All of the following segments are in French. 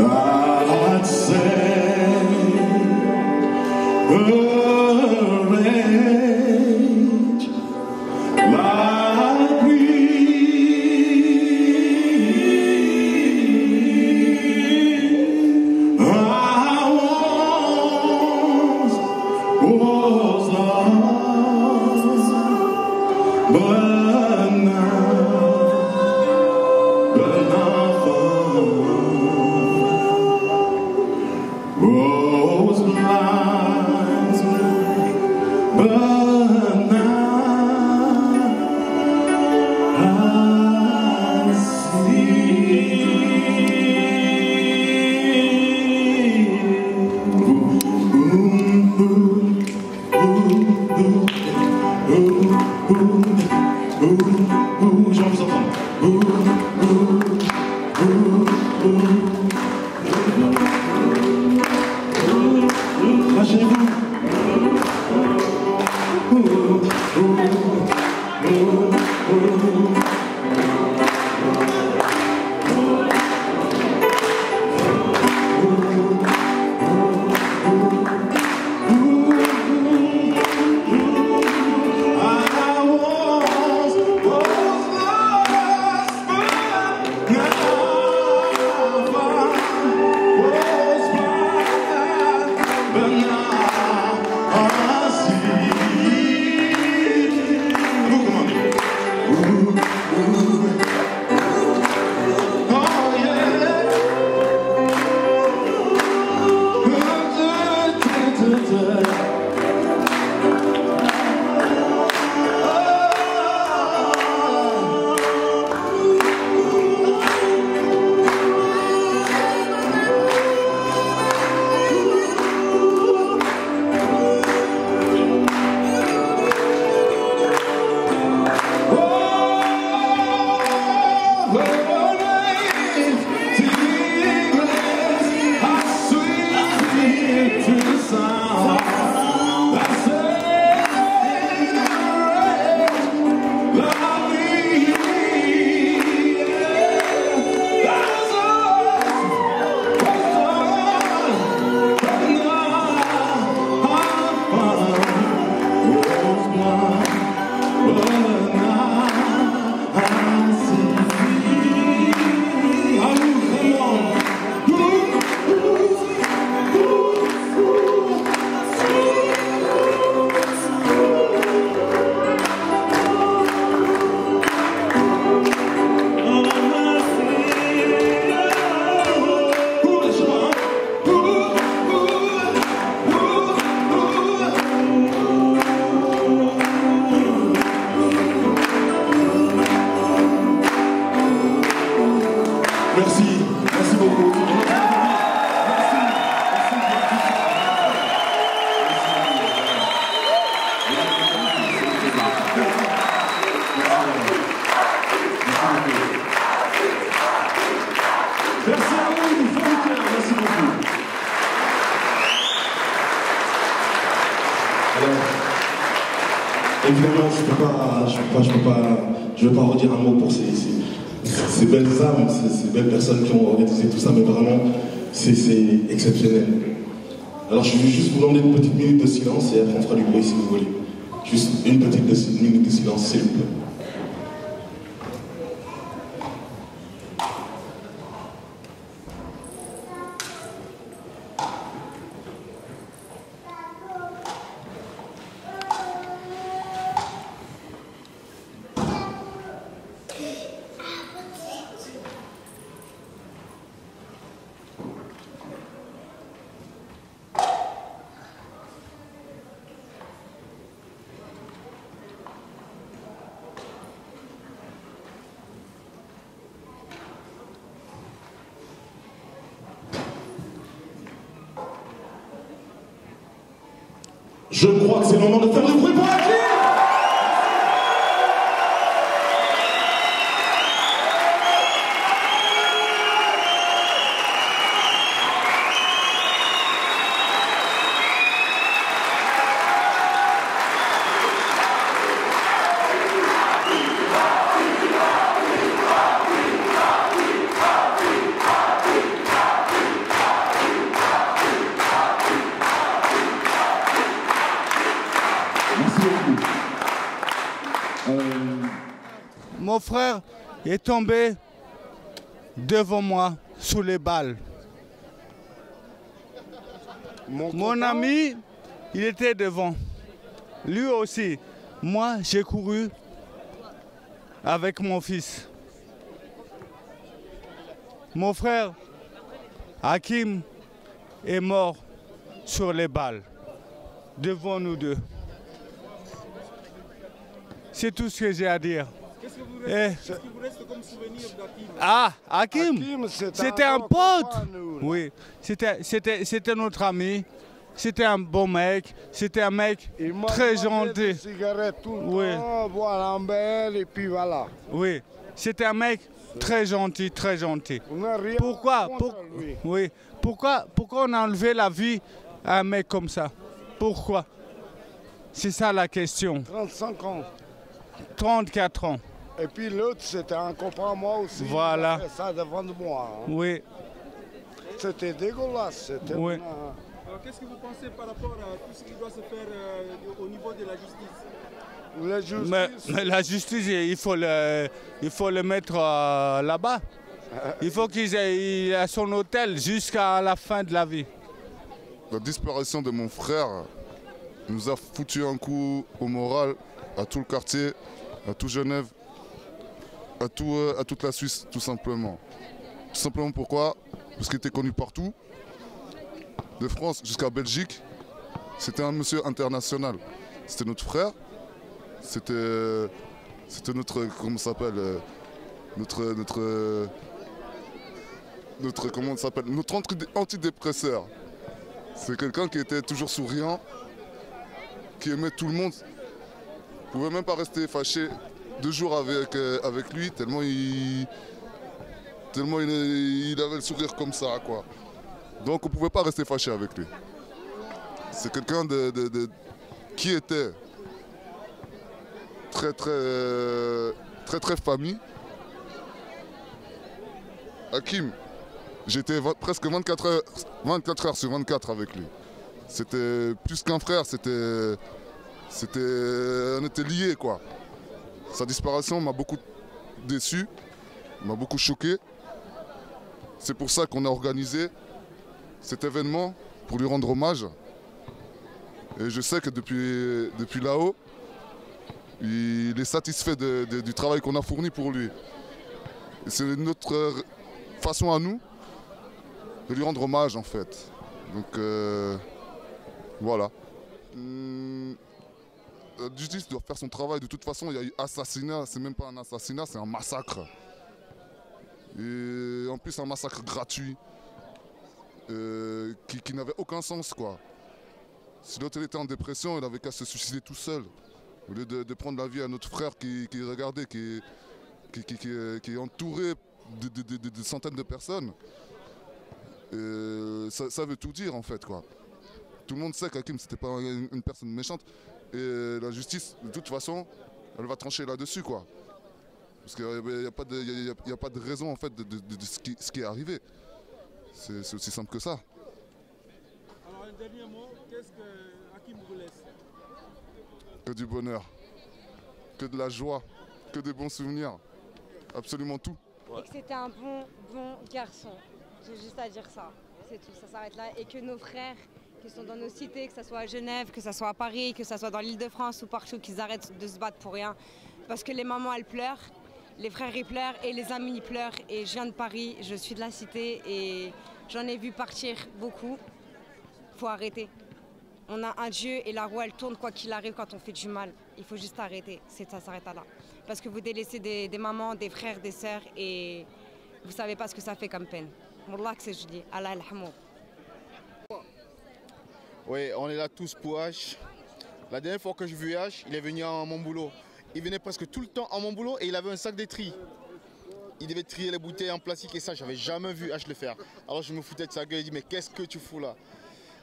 I'd say arrange like we I was lost, but now found. Was blind, but now I see. J'ai envie d'entendre. Lâchez-vous. Merci, merci beaucoup. Merci à vous, nous faisons le cœur, merci beaucoup. Alors, évidemment, je ne vais pas redire un mot pour ces belles âmes, ces belles personnes qui ont organisé tout ça, mais vraiment, c'est exceptionnel. Alors, je vais juste vous demander une petite minute de silence et après on fera du bruit si vous voulez. Juste une petite minute de silence, s'il vous plaît. Je crois que c'est le moment de faire du bruit pour Hakim. mon frère est tombé devant moi sous les balles. Mon ami, il était devant. Lui aussi. Moi, j'ai couru avec mon fils. Mon frère, Hakim, est mort sur les balles, devant nous deux. C'est tout ce que j'ai à dire. Qu'est-ce qui vous reste comme souvenir d'Hakim? Ah, Hakim, c'était un pote. Oui, c'était notre ami. C'était un bon mec. C'était un mec très gentil. Des cigarettes tout le Oui. temps, boire un verre et puis voilà. Oui, c'était un mec très gentil, très gentil. On n'a rien Pourquoi, contre lui. oui, pourquoi on a enlevé la vie à un mec comme ça? Pourquoi? C'est ça la question. 35 ans. 34 ans. Et puis l'autre, c'était un copain, moi aussi. Voilà. Il a fait ça devant de moi. Hein. Oui, C'était dégueulasse. C'était Oui. Alors, qu'est-ce que vous pensez par rapport à tout ce qui doit se faire au niveau de la justice? La justice. mais la justice, il faut le mettre là-bas. Il faut qu'il ait à son hôtel jusqu'à la fin de la vie. La disparition de mon frère nous a foutu un coup au moral à tout le quartier, à tout Genève, à toute la Suisse, tout simplement. Tout simplement pourquoi? Parce qu'il était connu partout, de France jusqu'à Belgique. C'était un monsieur international. C'était notre frère. C'était notre, comment ça s'appelle, comment ça s'appelle, notre antidépresseur. C'est quelqu'un qui était toujours souriant, qui aimait tout le monde. On ne pouvait même pas rester fâché 2 jours avec lui, tellement il avait le sourire comme ça, quoi. Donc on ne pouvait pas rester fâché avec lui. C'est quelqu'un qui était très famille. Hakim, j'étais presque 24 heures sur 24 avec lui. C'était plus qu'un frère, on était liés, quoi. Sa disparition m'a beaucoup déçu, m'a beaucoup choqué. C'est pour ça qu'on a organisé cet événement pour lui rendre hommage. Et je sais que depuis là-haut, il est satisfait du travail qu'on a fourni pour lui. Et c'est notre façon à nous de lui rendre hommage, en fait. Donc voilà. La justice doit faire son travail. De toute façon, il y a eu assassinat. C'est même pas un assassinat, c'est un massacre. Et en plus, un massacre gratuit qui n'avait aucun sens, quoi. Si l'autre était en dépression, il n'avait qu'à se suicider tout seul. Au lieu de prendre la vie à notre frère qui regardait, qui est entouré de centaines de personnes. Ça veut tout dire, en fait, quoi. Tout le monde sait qu'Hakim, c'était pas une personne méchante. Et la justice, de toute façon, elle va trancher là-dessus, quoi. Parce qu'il n'y a pas de raison, en fait, de ce qui est arrivé. C'est aussi simple que ça. Alors, un dernier mot, qu'est-ce que Hakim vous laisse? Que du bonheur, que de la joie, que des bons souvenirs. Absolument tout. Et que c'était un bon garçon. J'ai juste à dire ça. C'est tout, ça s'arrête là. Et que nos frères qui sont dans nos cités, que ce soit à Genève, que ce soit à Paris, que ce soit dans l'Île-de-France ou partout, qu'ils arrêtent de se battre pour rien. Parce que les mamans, elles pleurent, les frères, ils pleurent et les amis, ils pleurent. Et je viens de Paris, je suis de la cité et j'en ai vu partir beaucoup. Faut arrêter. On a un Dieu et la roue, elle tourne quoi qu'il arrive quand on fait du mal. Il faut juste arrêter. Ça s'arrête là. Parce que vous délaissez des mamans, des frères, des sœurs et vous savez pas ce que ça fait comme peine. Wallah que c'est je dis. Allah al-Hamoud. Oui, on est là tous pour H. La dernière fois que je vu H, il est venu à mon boulot. Il venait presque tout le temps à mon boulot et il avait un sac de tri. Il devait trier les bouteilles en plastique et ça, j'avais jamais vu H le faire. Alors je me foutais de sa gueule, il dit mais qu'est-ce que tu fous là?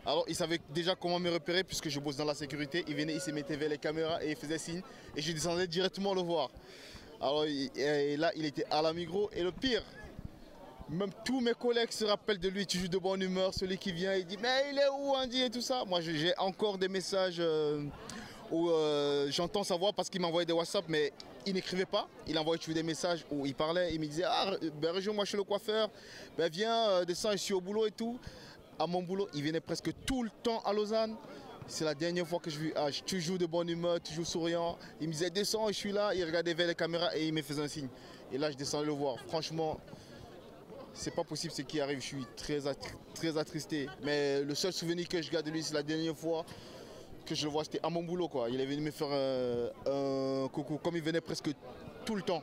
Alors il savait déjà comment me repérer puisque je bosse dans la sécurité. Il venait, il se mettait vers les caméras et il faisait signe et je descendais directement le voir. Alors et là, il était à la Migros et le pire, même tous mes collègues se rappellent de lui, toujours de bonne humeur, celui qui vient, il dit mais il est où Andy et tout ça. Moi j'ai encore des messages où j'entends sa voix parce qu'il m'envoyait des WhatsApp, mais il n'écrivait pas, il envoyait toujours des messages où il parlait, il me disait ah ben rejoins-moi chez le coiffeur, ben viens, descends, je suis au boulot et tout. À mon boulot, il venait presque tout le temps à Lausanne. C'est la dernière fois que je lui ai vu, toujours de bonne humeur, toujours souriant. Il me disait descends, je suis là, il regardait vers les caméras et il me faisait un signe. Et là je descendais le voir. Franchement, c'est pas possible ce qui arrive, je suis très attristé. Mais le seul souvenir que je garde de lui, c'est la dernière fois que je le vois, c'était à mon boulot quoi. Il est venu me faire un coucou, comme il venait presque tout le temps.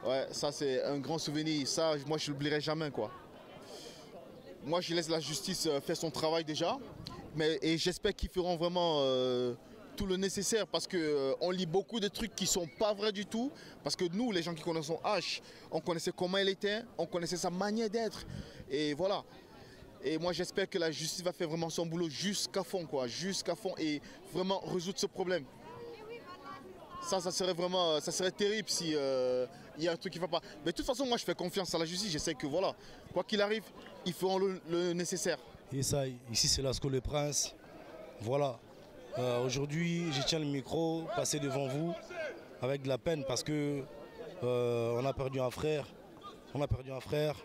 Ouais, ça c'est un grand souvenir, ça moi je l'oublierai jamais quoi. Moi je laisse la justice faire son travail déjà, et j'espère qu'ils feront vraiment tout le nécessaire parce qu'on lit beaucoup de trucs qui ne sont pas vrais du tout. Parce que nous, les gens qui connaissent H, on connaissait comment elle était, on connaissait sa manière d'être. Et voilà. Et moi j'espère que la justice va faire vraiment son boulot jusqu'à fond quoi, jusqu'à fond et vraiment résoudre ce problème. Ça serait vraiment, ça serait terrible si il y a un truc qui ne va pas. Mais de toute façon, moi je fais confiance à la justice, je sais que voilà, quoi qu'il arrive, ils feront le nécessaire. Et ça, ici c'est la School des Princes. Voilà. Aujourd'hui, je tiens le micro, passer devant vous avec de la peine parce que on a perdu un frère. On a perdu un frère.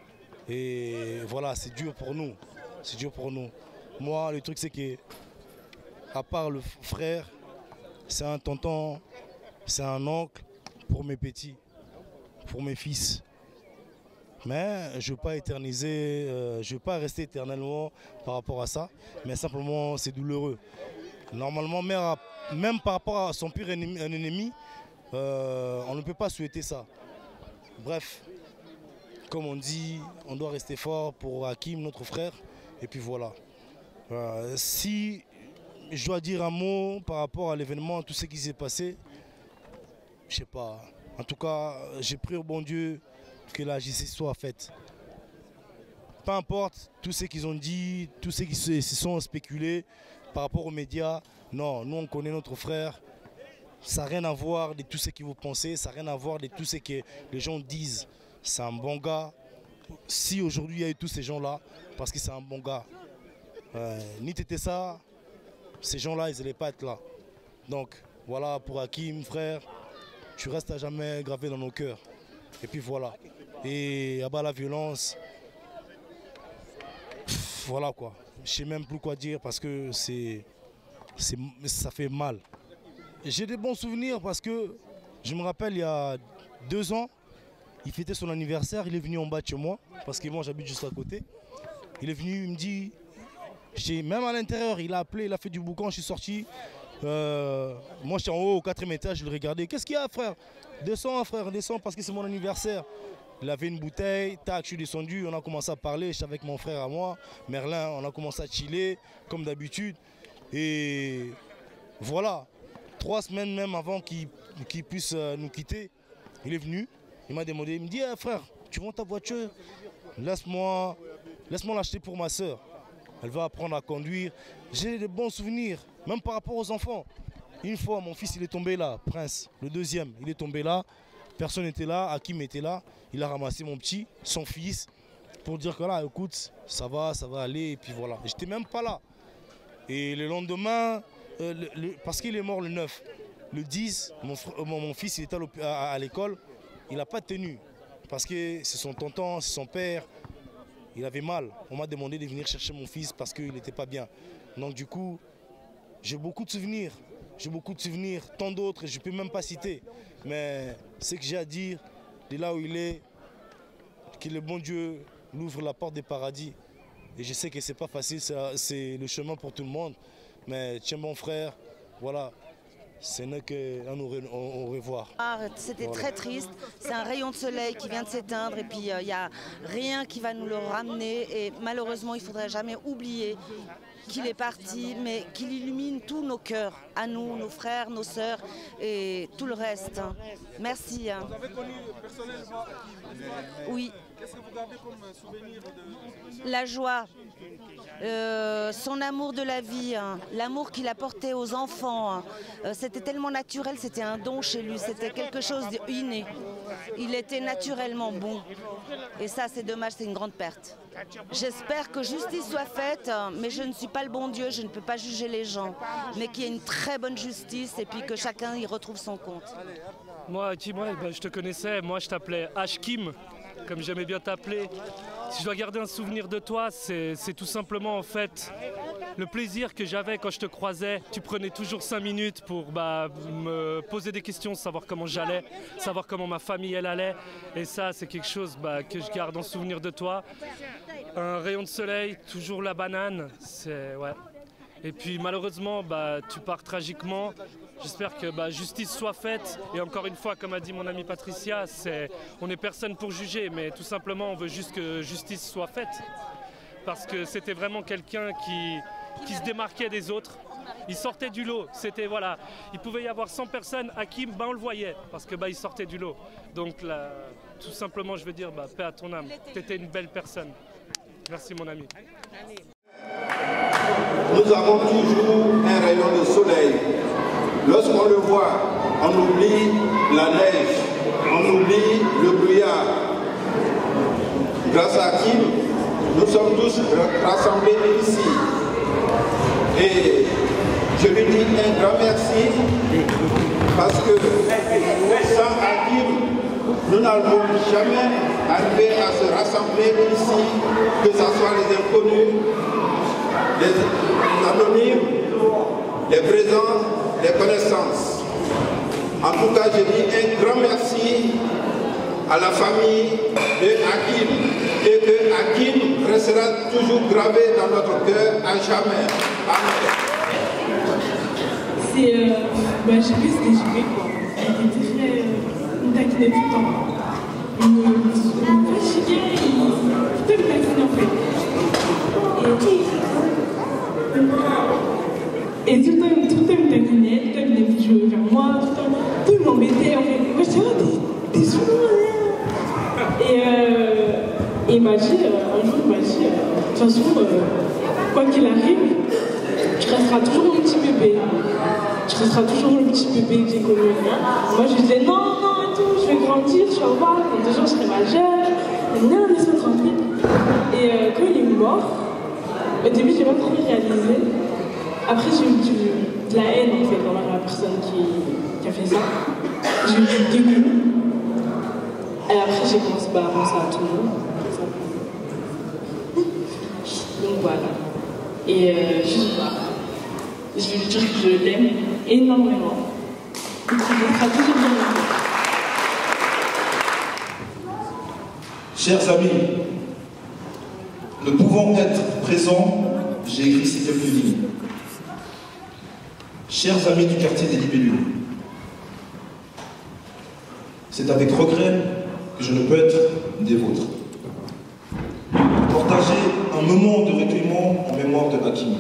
Et voilà, c'est dur pour nous. C'est dur pour nous. Moi, le truc c'est que, à part le frère, c'est un tonton, c'est un oncle pour mes petits, pour mes fils. Mais je ne veux pas éterniser, je ne veux pas rester éternellement par rapport à ça. Mais simplement, c'est douloureux. Normalement, même par rapport à son pire ennemi, on ne peut pas souhaiter ça. Bref, comme on dit, on doit rester fort pour Hakim, notre frère. Et puis voilà. Si je dois dire un mot par rapport à l'événement, tout ce qui s'est passé, je sais pas. En tout cas, j'ai prié au bon Dieu que la justice soit faite. Peu importe tout ce qu'ils ont dit, tout ce qui se sont spéculés par rapport aux médias. Non, nous on connaît notre frère. Ça n'a rien à voir de tout ce que vous pensez, ça n'a rien à voir de tout ce que les gens disent. C'est un bon gars. Si aujourd'hui il y a eu tous ces gens-là, parce que c'est un bon gars. Ni t'étais ça, ces gens-là, ils n'allaient pas être là. Donc voilà, pour Hakim, frère, tu restes à jamais gravé dans nos cœurs. Et puis voilà. Et à bas la violence, voilà quoi. Je ne sais même plus quoi dire parce que ça fait mal. J'ai des bons souvenirs parce que je me rappelle il y a 2 ans, il fêtait son anniversaire, il est venu en bas de chez moi parce que moi j'habite juste à côté. Il est venu, il me dit, même à l'intérieur, il a appelé, il a fait du boucan, je suis sorti. Moi j'étais en haut au 4e étage, je le regardais. Qu'est-ce qu'il y a frère? Descends frère, descends parce que c'est mon anniversaire. Il avait une bouteille, tac, je suis descendu, on a commencé à parler, j'étais avec mon frère à moi, Merlin, on a commencé à chiller comme d'habitude. Et voilà, 3 semaines même avant qu'il puisse nous quitter, il est venu, il m'a demandé, il me dit hey, frère, tu vends ta voiture? Laisse-moi l'acheter pour ma soeur. Elle va apprendre à conduire. J'ai des bons souvenirs, même par rapport aux enfants. Une fois, mon fils, il est tombé là, Prince, le 2e, il est tombé là. Personne n'était là, Hakim était là. Il a ramassé mon petit, son fils, pour dire que là, écoute, ça va aller. Et puis voilà. J'étais même pas là. Et le lendemain, parce qu'il est mort le 9, le 10, mon fils, il était à l'école. Il n'a pas tenu. Parce que c'est son tonton, c'est son père. Il avait mal. On m'a demandé de venir chercher mon fils parce qu'il n'était pas bien. Donc du coup, j'ai beaucoup de souvenirs. J'ai beaucoup de souvenirs, tant d'autres, je ne peux même pas citer. Mais ce que j'ai à dire, de là où il est, que le bon Dieu l'ouvre la porte des paradis. Et je sais que ce n'est pas facile, c'est le chemin pour tout le monde. Mais tiens mon frère, voilà, ce n'est qu'un au revoir. C'était très triste, c'est un rayon de soleil qui vient de s'éteindre et puis il n'y a rien qui va nous le ramener. Et malheureusement, il ne faudrait jamais oublier qu'il est parti, mais qu'il illumine tous nos cœurs, à nous, nos frères, nos sœurs et tout le reste. Merci. Vous avez connu personnellement Hakim? Oui. Qu'est-ce que vous gardez comme souvenir de... La joie, son amour de la vie, l'amour qu'il apportait aux enfants. C'était tellement naturel, c'était un don chez lui, c'était quelque chose d'inné. Il était naturellement bon. Et ça, c'est dommage, c'est une grande perte. J'espère que justice soit faite, mais je ne suis pas le bon Dieu, je ne peux pas juger les gens. Mais qu'il y ait une très bonne justice et puis que chacun y retrouve son compte. Moi, Hakim, je te connaissais, moi je t'appelais Hakim, comme j'aimais bien t'appeler. Si je dois garder un souvenir de toi, c'est tout simplement en fait le plaisir que j'avais quand je te croisais. Tu prenais toujours 5 minutes pour me poser des questions, savoir comment j'allais, savoir comment ma famille elle allait. Et ça, c'est quelque chose que je garde en souvenir de toi. Un rayon de soleil, toujours la banane, ouais. Et puis malheureusement, tu pars tragiquement. J'espère que justice soit faite. Et encore une fois, comme a dit mon amie Patricia, on n'est personne pour juger, mais tout simplement, on veut juste que justice soit faite. Parce que c'était vraiment quelqu'un qui se démarquait des autres. Il sortait du lot. C'était, voilà, il pouvait y avoir 100 personnes. Hakim, on le voyait, parce que il sortait du lot. Donc là, tout simplement, je veux dire, paix à ton âme. Tu étais une belle personne. Merci, mon ami. Nous avons toujours un rayon de soleil. Lorsqu'on le voit, on oublie la neige, on oublie le brouillard. Grâce à Hakim, nous sommes tous rassemblés ici. Et je lui dis un grand merci parce que sans Hakim, nous n'allons jamais arriver à se rassembler ici, que ce soit les inconnus, les anonymes, les présents, les connaissances. En tout cas, je dis un grand merci à la famille de Hakim et que Hakim restera toujours gravé dans notre cœur à jamais. Amen. J'ai vu ce déjeuner, quoi. Elle était très... on taquinait tout le temps. On me fatiguait, tout me taquinait en fait. Et tout le temps il me taquinait, tout le temps il venait jouer vers moi, tout le temps il m'embêtait en fait. Moi je disais, t'es souvent et il m'a dit, un jour il m'a dit, de toute façon, quoi qu'il arrive, tu resteras toujours mon petit bébé. Tu resteras toujours le petit bébé que j'ai connu. Moi je disais, non, et tout, je vais grandir, tu vas voir, dans 2 ans je serai majeure, non, laisse-moi tranquille. Et quand il est mort, au début j'ai pas trop réalisé. Après j'ai eu de la haine en fait envers la personne qui a fait ça. J'ai eu du dégoût. Et après j'ai commencé à penser à tout le monde. Donc voilà. Et je vais lui dire que je l'aime énormément. Il sera toujours bien là. Chers amis, ne pouvant être présent, j'ai écrit ces quelques lignes. Chers amis du quartier des Libellules, c'est avec regret que je ne peux être des vôtres. Partager un moment de recueillement en mémoire de Hakim.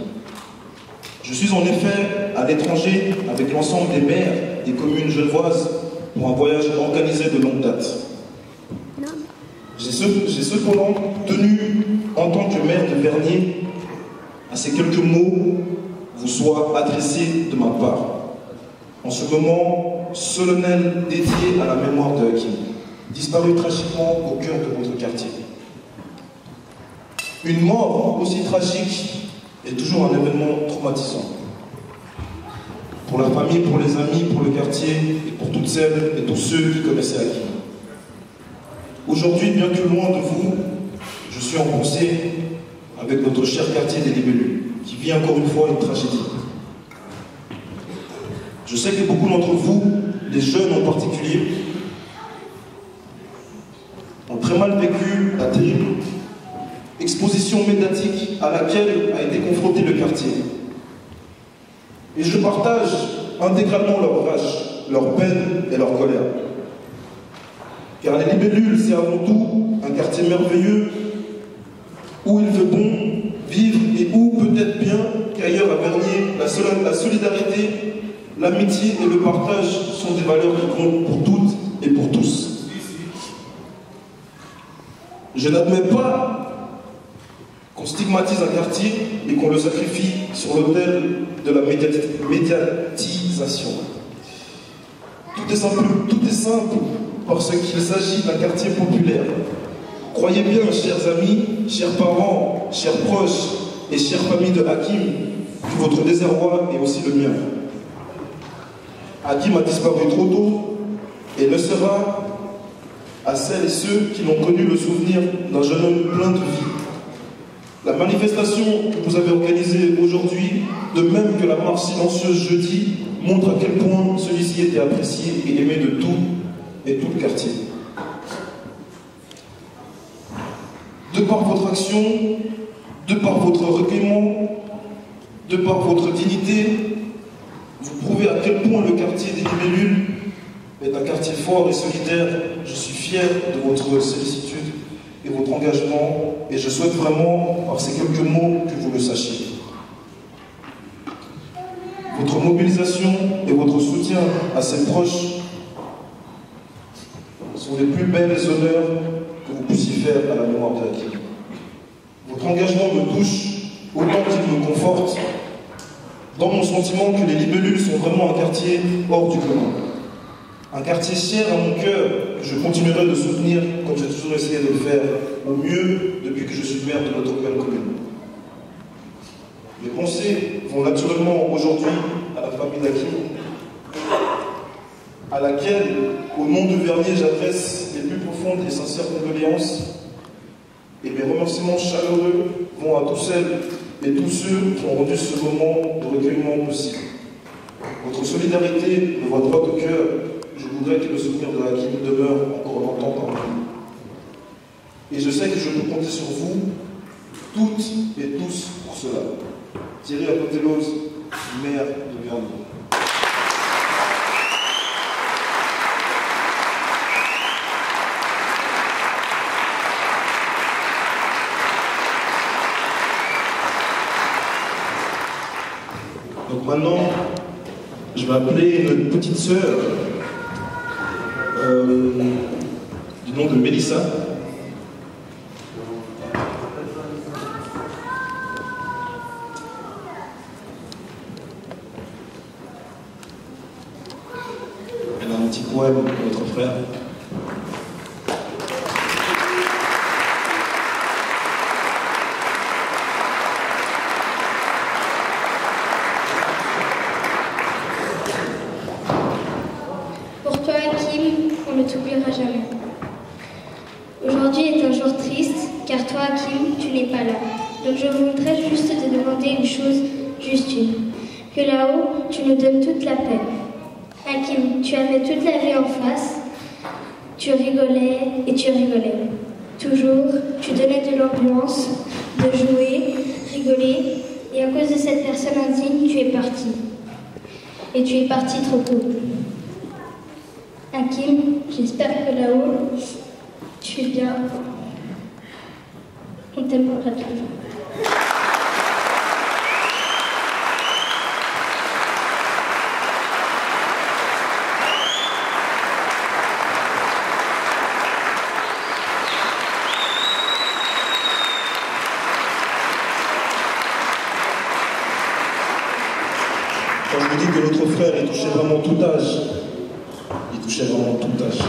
Je suis en effet à l'étranger avec l'ensemble des maires des communes genevoises pour un voyage organisé de longue date. J'ai cependant tenu, en tant que maire de Vernier, à ces quelques mots vous soient adressés de ma part, en ce moment solennel dédié à la mémoire de Hakim, disparu tragiquement au cœur de votre quartier. Une mort aussi tragique est toujours un événement traumatisant. Pour la famille, pour les amis, pour le quartier, et pour toutes celles et tous ceux qui connaissaient Hakim. Aujourd'hui, bien que loin de vous, je suis en pensée avec notre cher quartier des Libellules, qui vit encore une fois une tragédie. Je sais que beaucoup d'entre vous, les jeunes en particulier, ont très mal vécu la terrible exposition médiatique à laquelle a été confronté le quartier. Et je partage intégralement leur rage, leur peine et leur colère. Car les Libellules, c'est avant tout un quartier merveilleux où il fait bon vivre et où, peut-être bien qu'ailleurs à Vernier, la solidarité, l'amitié et le partage sont des valeurs qui comptent pour toutes et pour tous. Je n'admets pas qu'on stigmatise un quartier et qu'on le sacrifie sur l'autel de la médiatisation. Tout est simple parce qu'il s'agit d'un quartier populaire. Croyez bien, chers amis, chers parents, chers proches et chères familles de Hakim, que votre désarroi est aussi le mien. Hakim a disparu trop tôt et ne sera à celles et ceux qui l'ont connu le souvenir d'un jeune homme plein de vie. La manifestation que vous avez organisée aujourd'hui, de même que la marche silencieuse jeudi, montre à quel point celui-ci était apprécié et aimé de tout et tout le quartier. De par votre action, de par votre recueillement, de par votre dignité, vous prouvez à quel point le quartier des Libellules est un quartier fort et solidaire. Je suis fier de votre sollicitude et votre engagement, et je souhaite vraiment, par ces quelques mots, que vous le sachiez. Votre mobilisation et votre soutien à ses proches sont les plus belles honneurs que vous puissiez faire à la mémoire de Hakim. Votre engagement me touche autant qu'il me conforte dans mon sentiment que les Libellules sont vraiment un quartier hors du commun. Un quartier cher à mon cœur que je continuerai de soutenir comme j'ai toujours essayé de le faire au mieux depuis que je suis maire de notre belle commune. Mes pensées vont naturellement aujourd'hui à la famille d'Hakim, à laquelle, au nom de Vernier, j'adresse les plus profondes et sincères condoléances, et mes remerciements chaleureux vont à tous celles et tous ceux qui ont rendu ce moment de recueillement possible. Votre solidarité me va droit au cœur. Je voudrais que le souvenir de Hakim demeure encore longtemps parmi nous. Et je sais que je peux compter sur vous, toutes et tous, pour cela. Thierry Apotelos, maire de Vernier. Donc maintenant, je vais appeler une petite sœur du nom de Mélissa. Elle a un petit poème pour notre frère. Pour toi, Hakim, on ne t'oubliera jamais. Aujourd'hui est un jour triste, car toi, Hakim, tu n'es pas là. Donc je voudrais juste te demander une chose, juste une. Que là-haut, tu nous donnes toute la paix. Hakim, tu avais toute la vie en face. Tu rigolais et tu rigolais. Toujours, tu donnais de l'ambiance, de jouer, rigoler. Et à cause de cette personne indigne, tu es parti. Et tu es parti trop tôt. Hakim, j'espère que là-haut, tu es bien. On t'aimera toujours. Quand je vous dis que notre frère, il touchait vraiment tout âge, il touchait vraiment tout âge.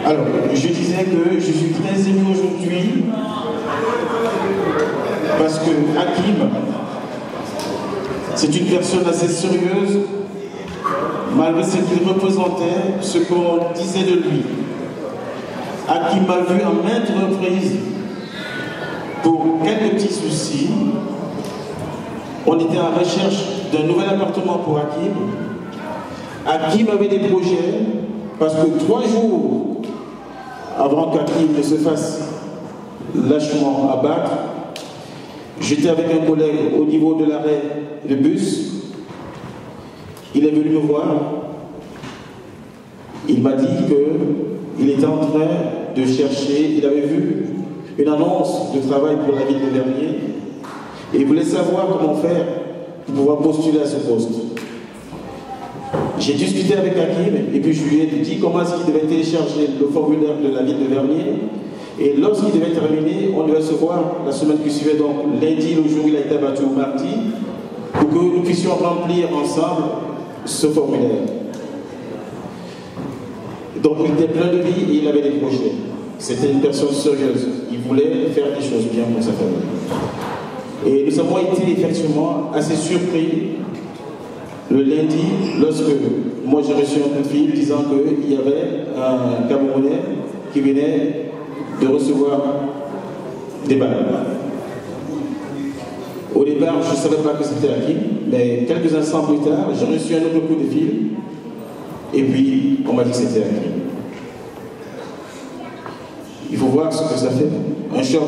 Alors, je disais que je suis très ému aujourd'hui parce que Hakim, c'est une personne assez sérieuse, malgré ce qu'il représentait, ce qu'on disait de lui. Hakim m'a vu à maintes reprises pour quelques petits soucis. On était en recherche d'un nouvel appartement pour Hakim. Hakim avait des projets parce que 3 jours avant qu'Hakim ne se fasse lâchement abattre, j'étais avec un collègue au niveau de l'arrêt de bus. Il est venu me voir. Il m'a dit qu'il était en train de chercher, il avait vu une annonce de travail pour la ville de Vernier et il voulait savoir comment faire pour pouvoir postuler à ce poste. J'ai discuté avec Hakim et puis je lui ai dit comment est-ce qu'il devait télécharger le formulaire de la ville de Vernier Et lorsqu'il devait terminer, on devait se voir la semaine qui suivait, donc lundi, le jour où il a été abattu, au mardi, pour que nous puissions remplir ensemble ce formulaire. Donc il était plein de vie et il avait des projets. C'était une personne sérieuse. Il voulait faire des choses bien pour sa famille. Et nous avons été effectivement assez surpris le lundi lorsque moi j'ai reçu un coup de fil disant qu'il y avait un Camerounais qui venait de recevoir des balles. Au départ, je ne savais pas que c'était Hakim, mais quelques instants plus tard, j'ai reçu un autre coup de fil et puis on m'a dit que c'était Hakim. Il faut voir ce que ça fait. Un choc,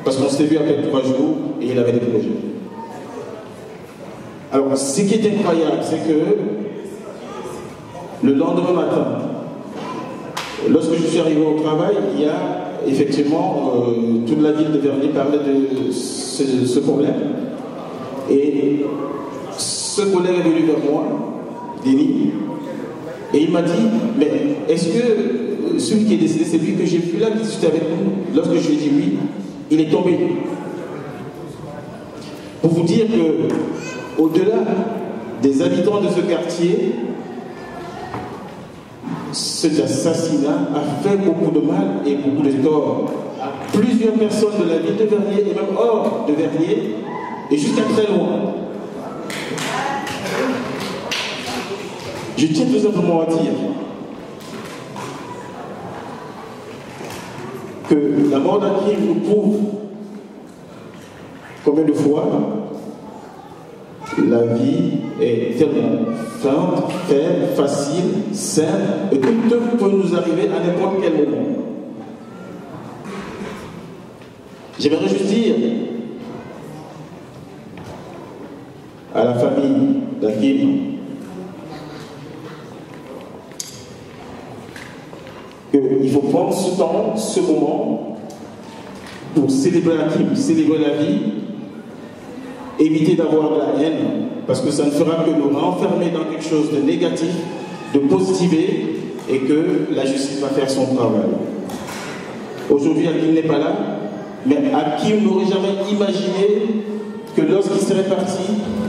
parce qu'on s'était vu après 3 jours et il avait des projets. Alors, ce qui est incroyable, c'est que le lendemain matin, lorsque je suis arrivé au travail, il y a effectivement toute la ville de Vernier parlait de ce problème. Et ce collègue est venu vers moi, Denis, et il m'a dit, mais est-ce que celui qui est décédé, c'est lui que j'ai vu là, qui discutait avec nous? Lorsque je lui ai dit oui, il est tombé. Pour vous dire que, au-delà des habitants de ce quartier, cet assassinat a fait beaucoup de mal et beaucoup de tort à plusieurs personnes de la ville de Vernier et même hors de Vernier et jusqu'à très loin. Je tiens tout simplement à dire que la mort d'Hakim nous prouve combien de fois la vie est tellement simple, faible, facile, simple, et que tout peut nous arriver à n'importe quel moment. J'aimerais juste dire à la famille d'Hakim qu'il faut prendre ce temps, ce moment, pour célébrer Hakim, célébrer la vie, éviter d'avoir de la haine, parce que ça ne fera que nous renfermer dans quelque chose de négatif, de positiver, et que la justice va faire son travail. Aujourd'hui, Hakim n'est pas là, mais Hakim n'aurait jamais imaginé que lorsqu'il serait parti,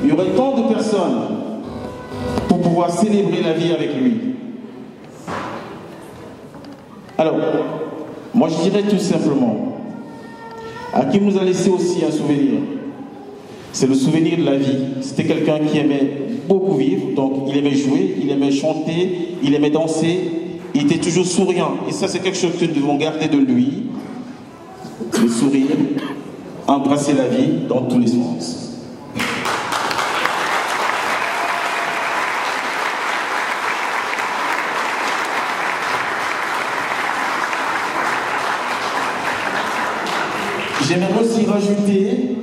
il y aurait tant de personnes pour pouvoir célébrer la vie avec lui. Alors, moi je dirais tout simplement, Hakim nous a laissé aussi un souvenir. C'est le souvenir de la vie. C'était quelqu'un qui aimait beaucoup vivre, donc il aimait jouer, il aimait chanter, il aimait danser, il était toujours souriant. Et ça, c'est quelque chose que nous devons garder de lui. Le sourire, embrasser la vie dans tous les sens. J'aimerais aussi rajouter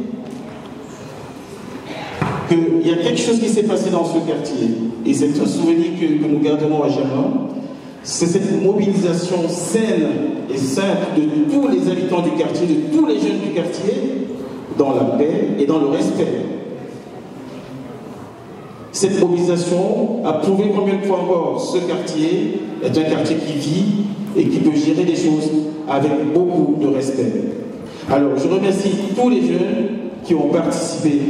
qu'il y a quelque chose qui s'est passé dans ce quartier, et c'est un souvenir que nous garderons à jamais. C'est cette mobilisation saine et simple de tous les habitants du quartier, de tous les jeunes du quartier, dans la paix et dans le respect. Cette mobilisation a prouvé combien de fois encore ce quartier est un quartier qui vit et qui peut gérer des choses avec beaucoup de respect. Alors, je remercie tous les jeunes qui ont participé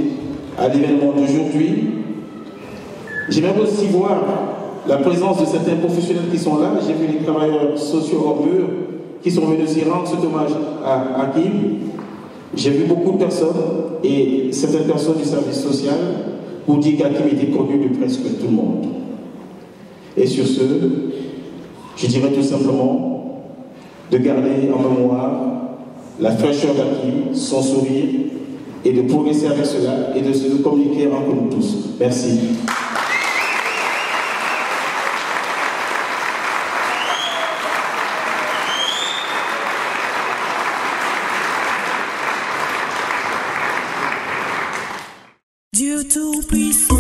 à l'événement d'aujourd'hui. J'aimerais aussi voir la présence de certains professionnels qui sont là. J'ai vu les travailleurs sociaux en mur qui sont venus aussi rendre cet hommage à Hakim. J'ai vu beaucoup de personnes et certaines personnes du service social pour dire qu'Hakim était connu de presque tout le monde. Et sur ce, je dirais tout simplement de garder en mémoire la fraîcheur d'Hakim, son sourire, et de progresser avec cela et de se communiquer entre nous tous. Merci. Dieu tout-puissant,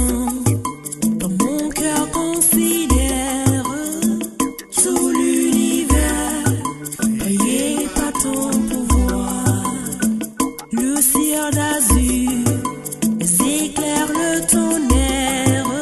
dans mon cœur considère tout l'univers, ayez pas ton pouvoir, le ciel d'azur, les éclairs, le tonnerre.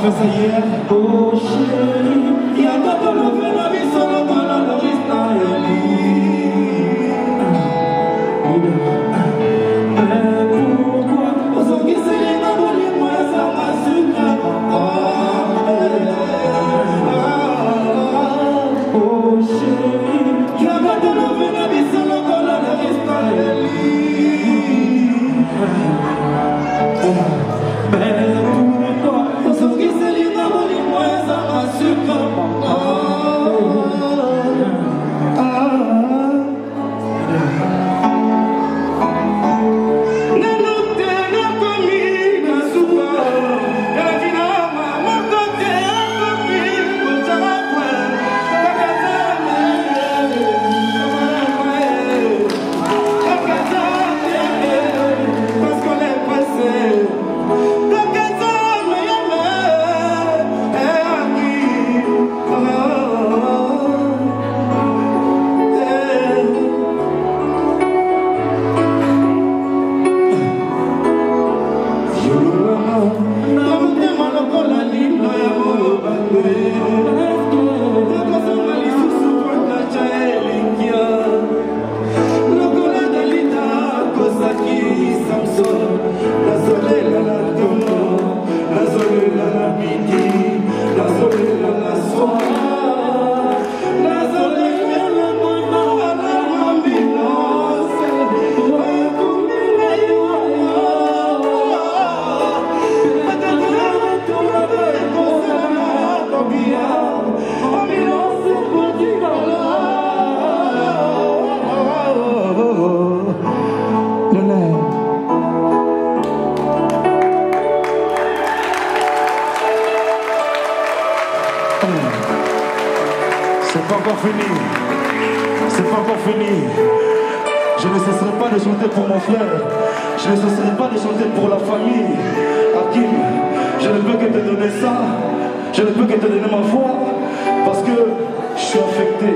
Ça hier, oh chérie, il y a pas de le faire la vie solo dans la rista pourquoi aux qui c'est les nabolis, moi ça m'a sucré. Oh chérie, il y a pas de le faire la vie solo dans la rista C'est pas encore fini. C'est pas encore fini. Je ne cesserai pas de chanter pour mon frère. Je ne cesserai pas de chanter pour la famille. Hakim, je ne peux que te donner ça. Je ne peux que te donner ma foi. Parce que je suis affecté.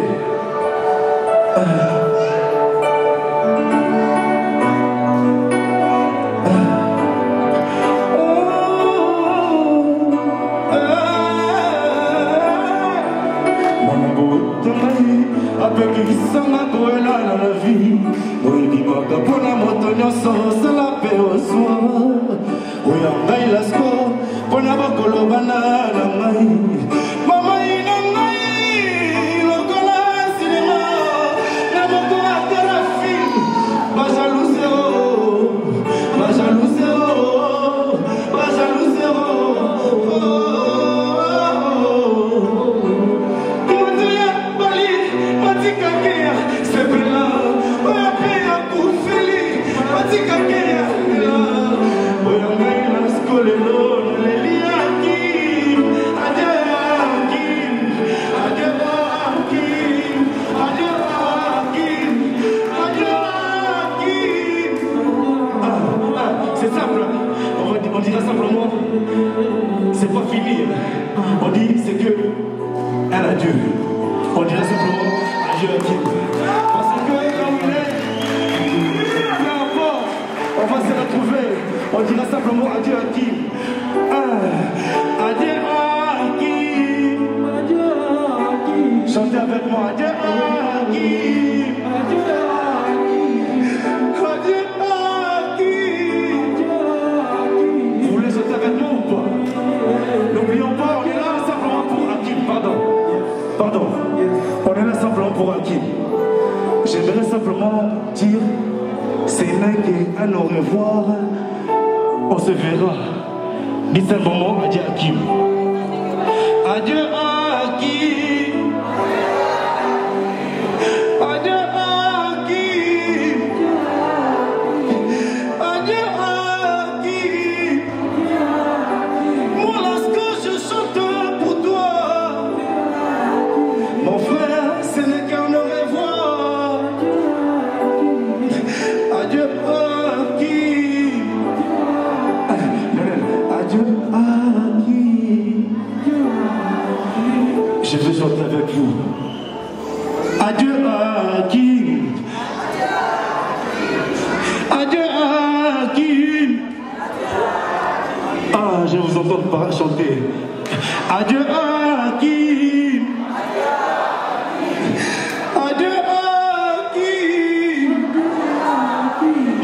C'est pas fini. On dit c'est que elle a Dieu. On dirait simplement adieu à Kim. Parce que là où il est, peu importe, on va se retrouver. On dira simplement adieu à Kim. Adieu à Kim. Adieu à Kim. Chantez avec moi. Adieu à Kim. Adieu à Kim. Adieu à Kim. Vous voulez chanter avec moi ou pas? N'oublions pas, on est là simplement pour Hakim, pardon. On est là simplement pour Hakim. J'aimerais simplement dire, c'est là qu'un au revoir, on se verra. Dites simplement adieu à Hakim. Adieu à Hakim. Adieu à Hakim. Adieu à Hakim. Moi, lorsque je chante pour toi, mon frère, chanter. Adieu Hakim. Adieu Hakim.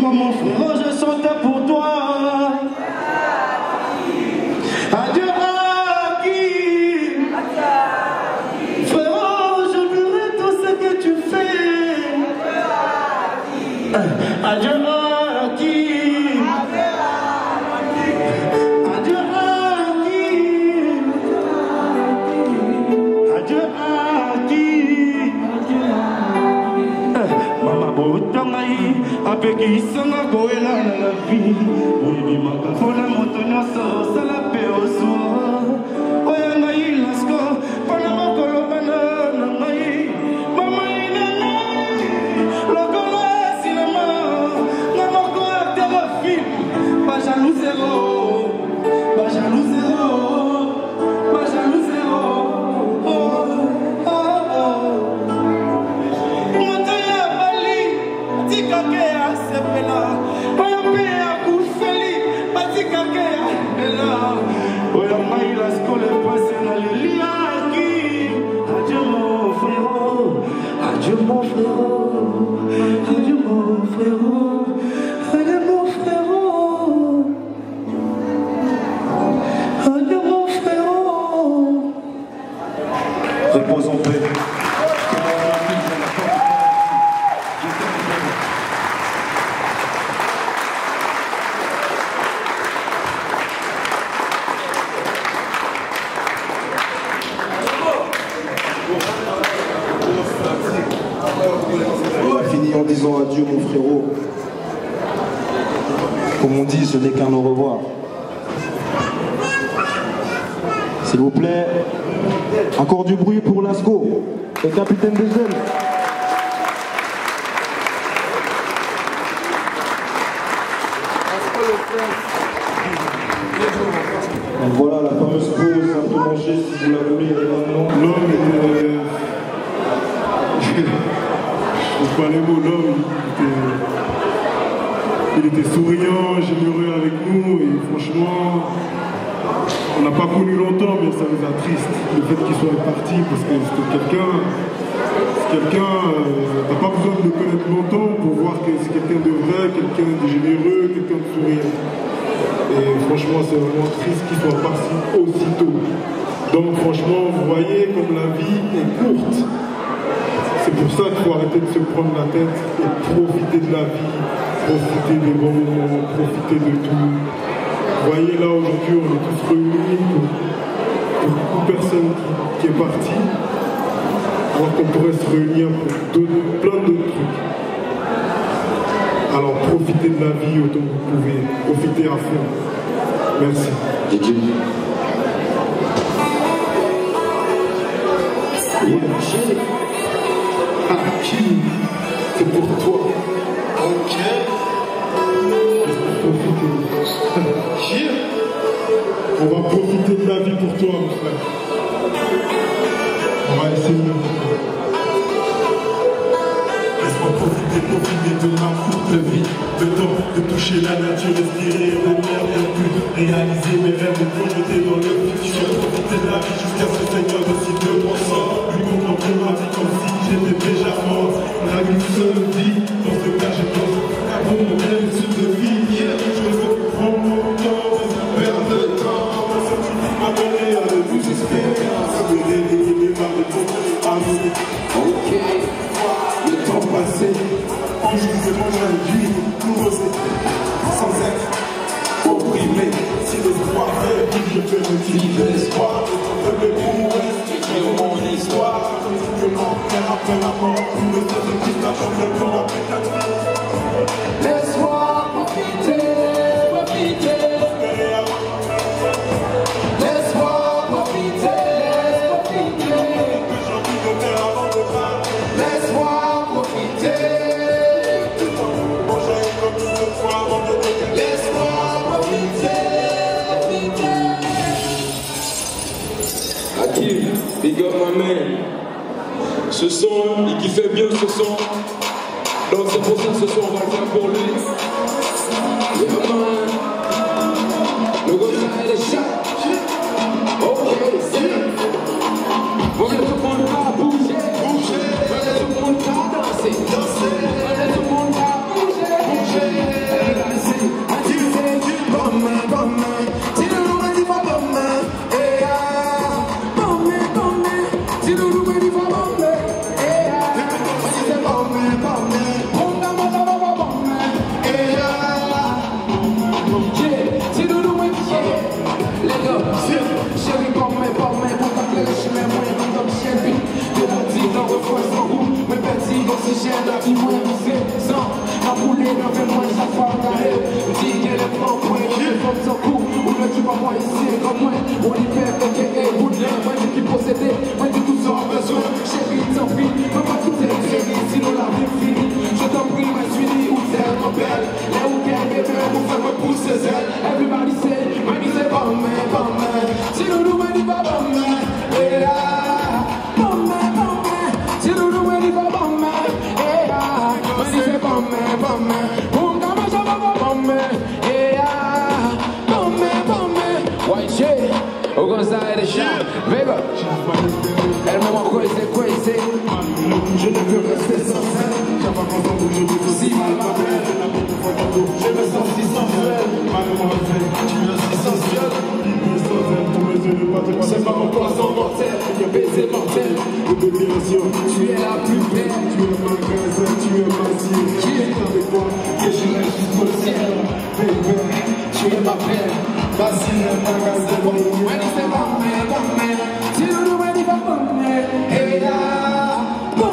Moi mon frère, je chantais pour toi. Adieu Hakim. Frérot, je verrai tout ce que tu fais. Adieu Hakim. Apekisanga koela na la vie oyebimaka mpona moto nyonso osala mpe ozwa oya ngai lasko mpona mokolo bana na ngai mamai na ngai lokolo ya sinema nga moko acteur ya film bajalou zero bajalou zero bajalou zero moto ya bali tikake sepela oya mpe akufeli batikake ela oya ngai laskole pase na leliaki. Adieu mon frérot, adieu mon frérot, adieu mon frérot, adieu mon frérot, adieu mon frérot. Repose en paix. En disant adieu mon frérot. Comme on dit, ce n'est qu'un au revoir. S'il vous plaît, encore du bruit pour Lasco, le capitaine des jeunes. Donc voilà la fameuse pause un peu mangée, si vous la voulez, et maintenant. L'homme était... Je sais pas les mots, l'homme, il était souriant, généreux avec nous, et franchement, on n'a pas connu longtemps, mais ça nous attriste, le fait qu'il soit parti, parce que c'était quelqu'un, t'as pas besoin de le connaître longtemps pour voir que c'est quelqu'un de vrai, quelqu'un de généreux, quelqu'un de souriant. Et franchement, c'est vraiment triste qu'il soit parti aussitôt. Donc franchement, vous voyez comme la vie est courte. C'est pour ça qu'il faut arrêter de se prendre la tête et profiter de la vie, profiter des bons moments, profiter de tout. Vous voyez là aujourd'hui, on est tous réunis pour beaucoup de personnes qui est partie, alors qu'on pourrait se réunir pour plein d'autres trucs. Alors profitez de la vie autant que vous pouvez, profitez à fond. Merci. Hakim, c'est pour toi. Ok. On va profiter de la vie pour toi, mon frère. On va essayer. Laisse-moi profiter de ma courte vie. Le temps de toucher la nature, respirer de l'air bien plus. Réaliser mes rêves et projeter dans le futur. Profiter de la vie jusqu'à ce Seigneur aussi 2%. Lui contempler ma vie comme si j'étais déjà mort. On a une seule vie, dans ce cas je pense à bon modèle sur de vie. Je veux prendre mon temps, perdre le temps. Ça suffit à donner à de nous espérer. Ça me réveiller les mains de ton amour. Ok, le temps passé, je disais moi j'ai une vie nouveauté, sans être opprimé. Si l'espoir fait vivre, je peux me vivre l'espoir. Je peux écrire mon histoire. Après la mort, tout le temps de qui t'attend le temps après ta vie. Laisse-moi profiter, profiter. Laisse-moi profiter, profiter. Que j'ai envie de faire avant de partir. Laisse-moi profiter. Manger comme une fois avant de te dire. Laisse-moi profiter, profiter. Hakim, big up my man. Ce son, il kiffait bien ce son. Donc c'est pour ça que ce son, on va le faire pour lui. Yeah man. Le gars, il est chat. la vie moins visée, sans ma poulée, le fait moins chaque fois regardé. Dis qu'elle est propre, moi, je fais comme son coup, ou le tu vas voir ici, comme moi, on y fait, aka, Woodland, moi, j'ai qui possédé, moi, j'ai tout ça en besoin, chérie, tant pis, ne pas quitter le chérie, sinon la vie finie, je t'en prie, ma suivi, où tellement belle, là où qu'elle est belle, pour faire me pousser ses ailes, everybody say, mami, c'est bon, man, si nous nous, mani, pas bon, man, et là, bon, man, si nous nous, mani, pas bon, man, et là, mani, c'est bon, man, boum, comme ça, bon, man, et là, bon, man, white shit, au Gonzales de Champ, baby, elle m'a crazy, je ne peux rester sans elle, j'ai pas content que je me si mal ma belle, je me sens si sensuel, mademoiselle, tu me sens si sensuel, c'est pas mon poisson mortel, le baiser mortel, tu es la plus belle, tu es ma graisse, tu es ma cible, qui est avec toi, que je reste jusqu'au ciel, baby, tu es ma belle, facile, magasin, bon, c'est bon, si nous nous dit pas bon, et là, bon,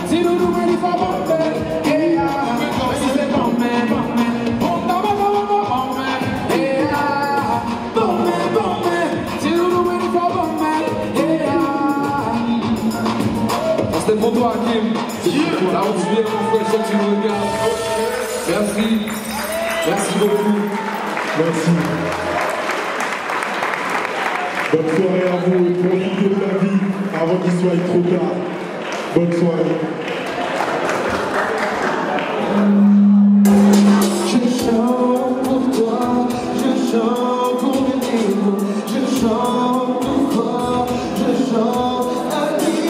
si nous nous dit pas bon, et là, si c'est bon, bon, et là, bon, si nous nous dit pas bon, et là. C'était pour toi, Hakim. Là où tu viens, mon frère, ça tu me regardes. Merci. Merci beaucoup. Merci. Bonne soirée à vous et profitez de la vie avant qu'il soit trop tard. Bonne soirée. Je chante pour toi, je chante pour mes livres, je chante tout fort, je chante à qui,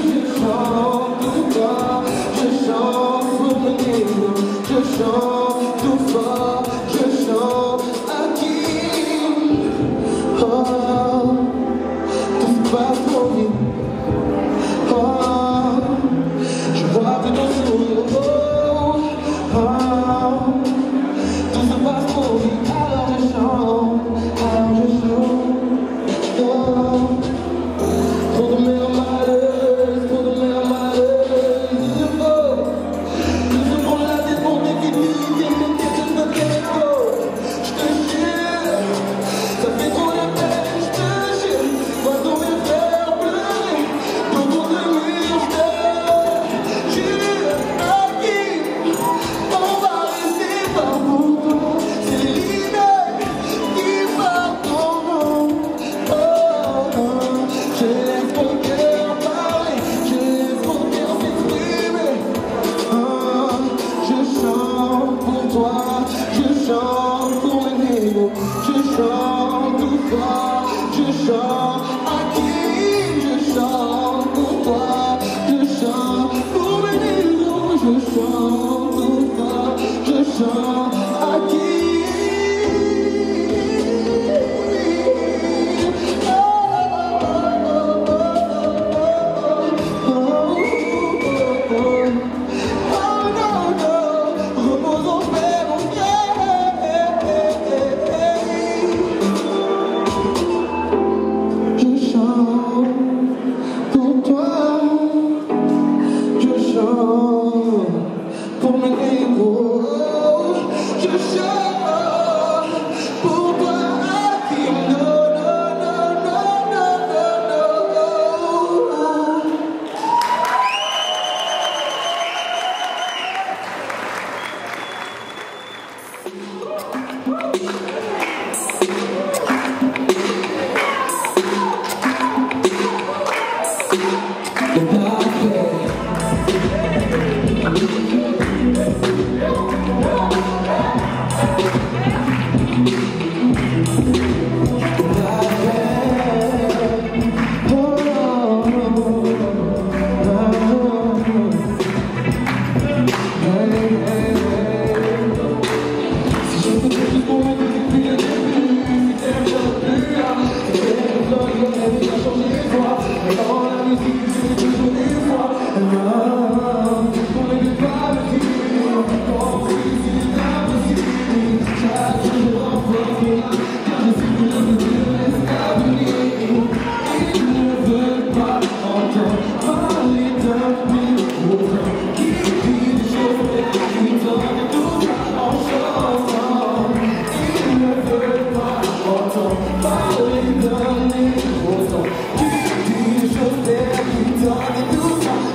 je chante tout fort, je chante pour mes livres, je chante tout fort, je chante à qui. Oh, tout se passe trop vite. Oh, je vois plus ton sourire. Oh, oh, tout se passe trop vite. Alors je chante. Oh, trop de mères malheureuses, trop de mères malheureuses. Il se prend la tête pour mes filles.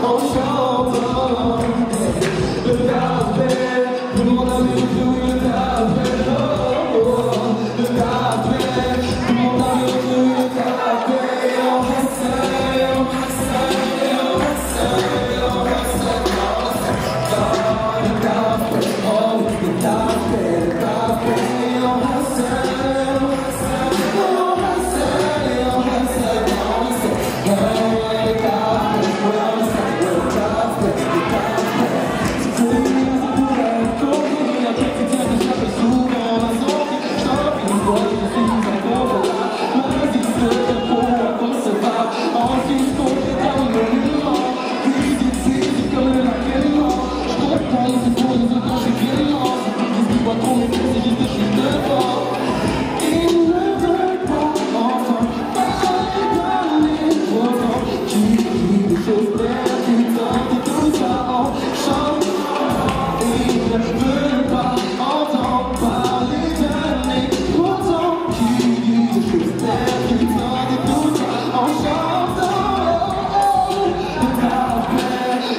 en chantant. Le café, demande à mes où le café, oh, oh. Le café, demande à mes où le café, on essaie, on essaie, on essaie, on essaie, on essaie. Le café, oh, le café, le café, on essaie, on essaie, on essaie, on essaie, on essaie. Le café, on essaie, le café, le café. Si tu veux, la quotidienne, je l'appelle souvent la zone. Je t'offre une fois, je suis incontrôlable. Ma musique devient pour moi concevable. Ensuite, je compte éternellement. Physique comme le lac aimant. Je comprends, c'est pour les autres, j'ai bien mort. Si tu vois trop mes coups, c'est juste que je suis devant. Ils ne veulent pas entendre parler pourtant. Qui dit des choses percutantes et tout ça en chantant. Ils ne veulent pas entendre parler d'un pourtant. Qui dit des choses percutantes et tout ça en chantant. Le café,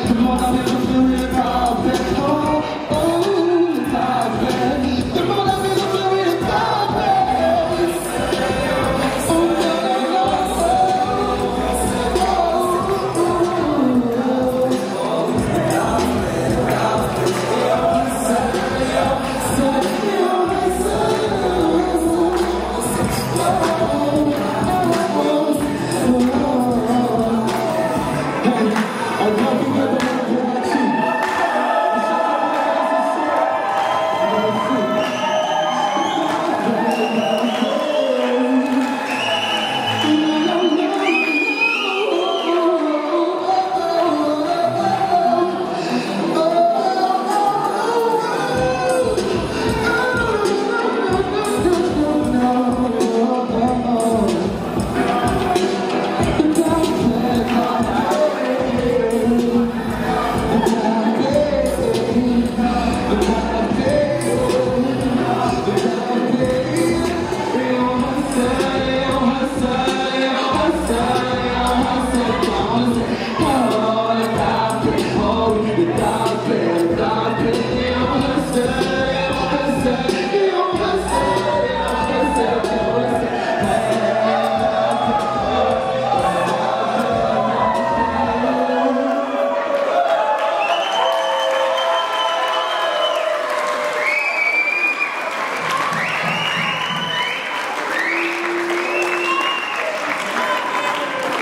demande à mes reflets le café. Oh, oh, le café, demande à mes reflets le café.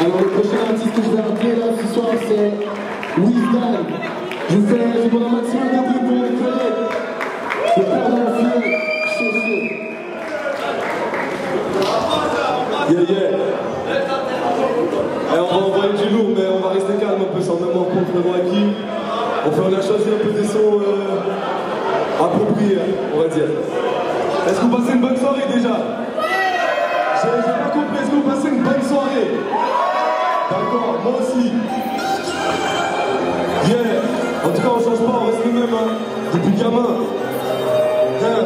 Alors le prochain artiste que je vais appeler là ce soir c'est Wisdom. Je demande un maximum de bruit pour mes collègues. Le père de la fille, chaussée. Yeah, yeah. Et on va envoyer du lourd, mais on va rester calme un peu sans même en contre le Hakim. On a choisi un peu des sons appropriés, on va dire. Est-ce que vous passez une bonne soirée déjà? J'ai pas compris, est-ce que vous passez une bonne soirée? D'accord, moi aussi. Yeah. En tout cas, on change pas, on reste les mêmes, hein. Depuis gamin. Yeah.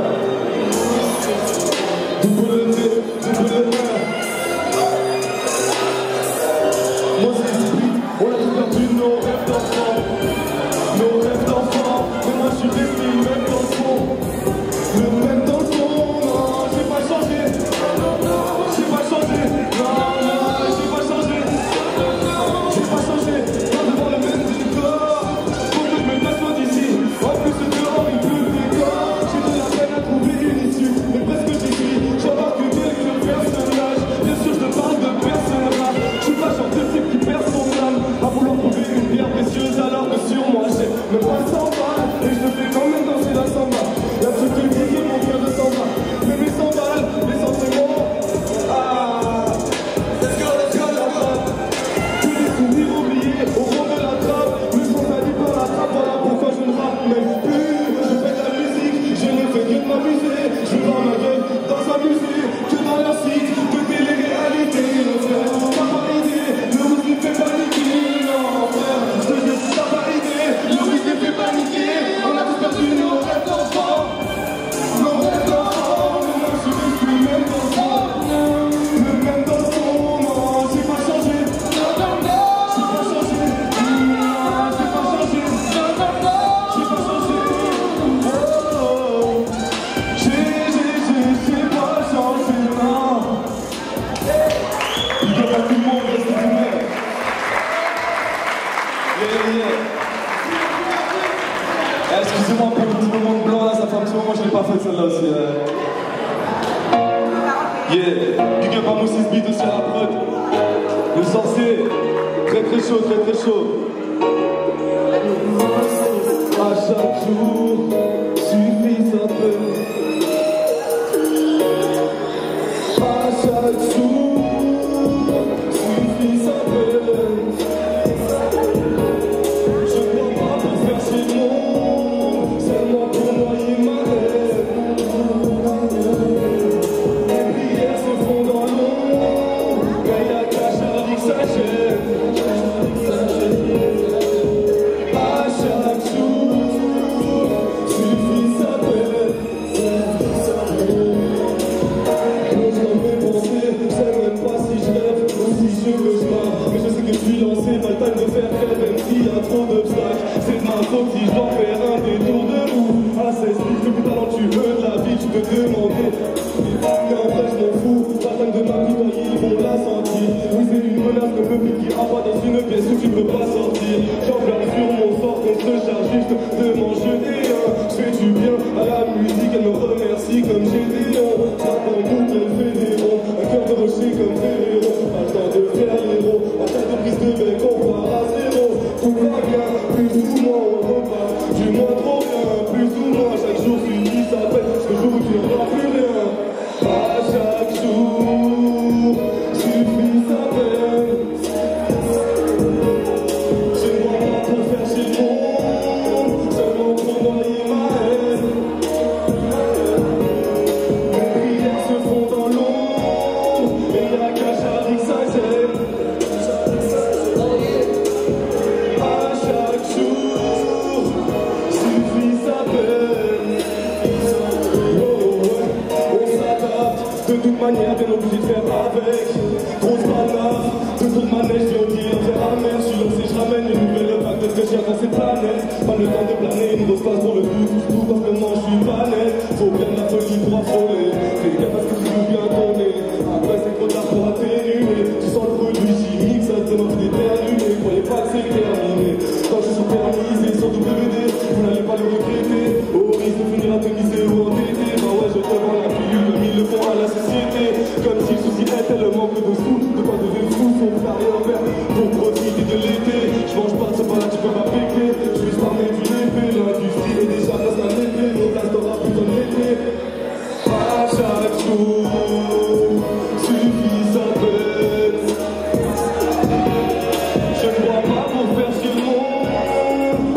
Double T, double R. Moi c'est l'esprit, on a tout perdu nos rêves d'enfant. Nos rêves d'enfant, mais moi je suis resté le même dans le fond. Le même dans le fond, non, j'ai pas changé. J'ai pas changé, non, j'ai pas changé. J'ai pas changé, pas devant le même décor. Faut que je me passe loin d'ici. En plus de dehors, il pleut le décor. J'ai de la peine à trouver une issue, mais presque j'y suis. J'embarque quelques personnages. Bien sûr, je te parle de personnages. Je suis pas chanteur, c'est qui perd son âme. À vouloir trouver une pierre précieuse, alors que sur moi j'ai même pas 100 balles. Et je te fais quand même danser la samba. Y'a ce truc qui est mon cœur de samba. Mais mes 100 balles, les entraînements. Ah, let's go, la frappe. Que des souvenirs oubliés au fond de la trappe. Me sont salis par la trappe, voilà pourquoi je ne rappe même plus. Je fais de la musique, je ne fais que de m'amuser. Je vais voir ma gueule dans un musée, que dans leur site de télé-réalité. Mon frère, t'as pas idée, le rythme fait paniquer. Non, frère, je te dis, t'as pas idée, le rythme fait paniquer. Excusez-moi pour le petit moment de blanc là, ça fait un petit moment que je l'ai pas faite celle-là aussi. Big up à Moses Beat aussi à la prod. Le sorcier, très très chaud, très très chaud. À chaque jour, suffit un peu. À chaque jour, suffit un peu. Je crois pas pour faire chez moi, seulement pour noyer ma haine. Les prières se font dans l'ombre, mais y'a qu'à Charlie que ça gêne. À chaque jour, suffit sa peine. Quand je dois mes pensées, je sais même pas si je rêve ou si je veux je pars. Mais je sais que je suis lancé, pas le temps de faire faire même s'il y a trop d'obstacles. C'est de ma faute si je dois faire un détour de roue. À 16 000, le plus talentueux de la vie, tu peux demander. Mais en vrai, je m'en fous, la femme de ma vie, ils vont la sentir. Oui, c'est une menace que le qui envoie dans une pièce où tu peux pas sortir. J'enflamme sur mon sort contre chargiste de m'en jeter un. Je fais du bien à la musique, elle me remercie comme Gédéon. Ça en boucle, elle fait des ronds, un cœur de rocher comme Ferrero. Pas le temps de faire l'héros, en cas de prise de bec, on part à zéro. Tout va bien, plus ou moins on repart. Du moins trop bien, plus ou moins chaque jour suffit sa peine. Ce jour où tu ne vois plus rien. À chaque jour, suffit sa peine. Je ne vois pas pour faire chez le monde, seulement pour noyer ma haine. Mes prières se font dans l'ombre, et y'a qu'à Charlie que ça gêne. À chaque jour, suffit sa peine. On s'adapte, de toute manière, bien obligé de faire avec. Grosse balade, de toute manière, je dis au dire, amen. Je suis lancé, je ramène une nouvelle vague de fraîcheur dans cette planète. Pas le temps de planer, une grosse passe pour le tout, parce que non, je suis pas net. Faut bien de la folie pour affoler. Fais gaffe parce que tu veux bien tourner. Après, c'est trop tard pour atténuer. Tu sens le produit chimique, ça te donne envie d'éternuer. Croyez pas que c'est terminé. Quand je suis permisé sur WD, vous n'allez pas le regretter. Au risque de finir atomisé ou entêté. Bah ouais, je te vends la pilule comme ils le font à la société. Comme si le souci était le manque de sous. De quoi de fou, son frère et en faire pour profiter de l'été. Je mange pas, c'est pas là, tu peux pas péter. Je vais parler du épée, l'industrie est déjà presque un épée. Mon place t'aura plus d'un été. À chaque jour, suffit sa peine. Je ne vois pas pour faire chez le monde,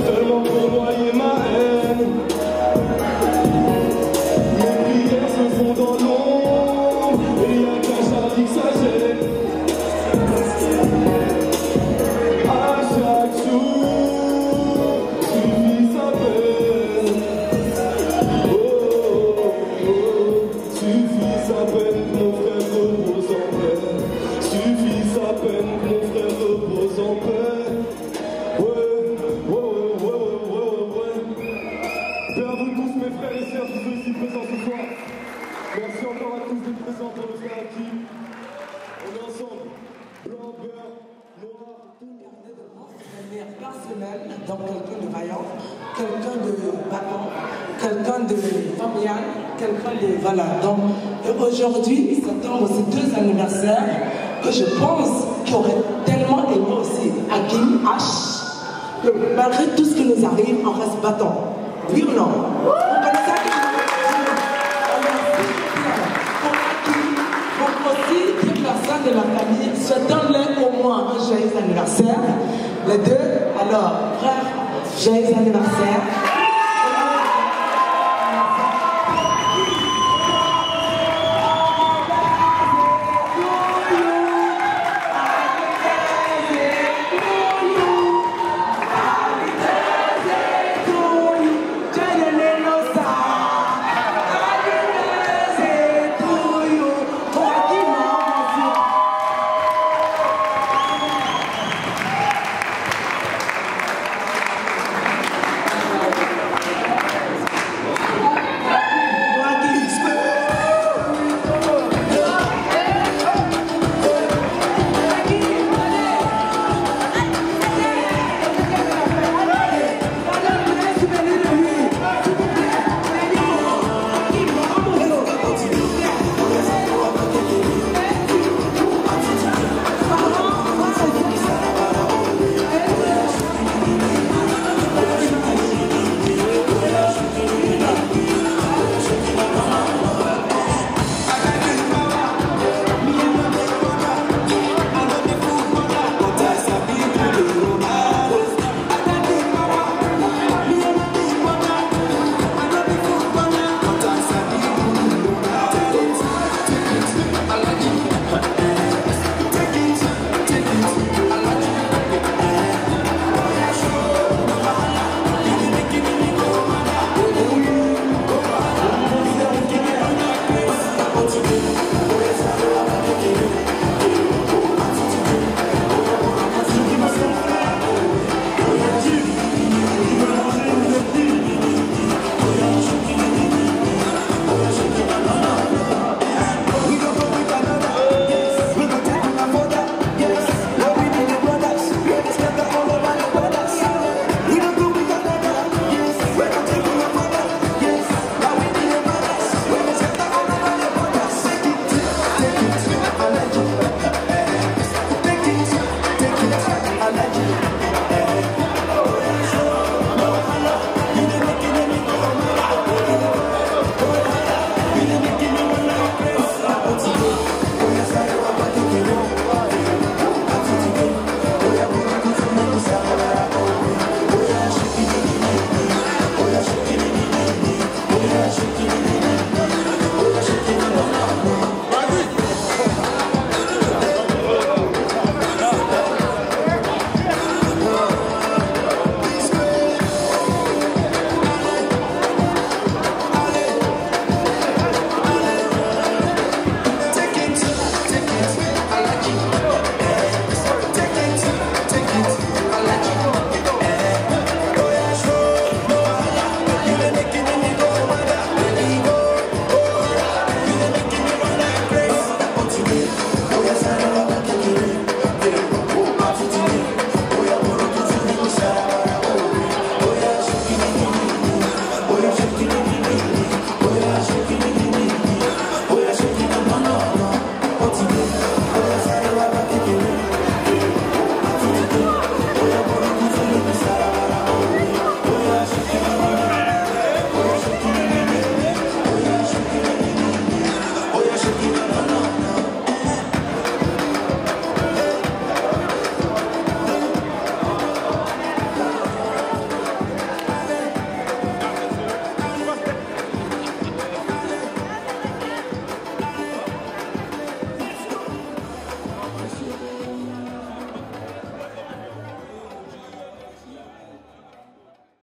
seulement pour noyer ma haine. Mes prières se font dans l'ombre, et y'a qu'à Charlie que ça gêne. À chaque jour, suffit sa peine. Oh, oh, oh, suffit sa peine, mon frère repose en paix. Suffit sa peine, mon frère repose en paix. Ouais, ouais, ouais, ouais, ouais. Paix à vous tous, mes frères et sœurs, tous ceux ici présents ce soir. Merci encore à tous d'être présents pour le frère Hakim. On est ensemble. Blanc, beurre, noir, tout. Personnel, donc quelqu'un de vaillant, quelqu'un de battant, quelqu'un de familial, quelqu'un de voilà. Donc aujourd'hui, ça tombe ces deux anniversaires que je pense qu'il aurait tellement aimé aussi Hakim H. Que malgré tout ce qui nous arrive, on reste battant. Oui ou non? Vous connaissez ça? Donc aussi, toute personne de la famille, souhaitons-leur au moins un joyeux anniversaire. Les deux, alors, frère, joyeux anniversaire.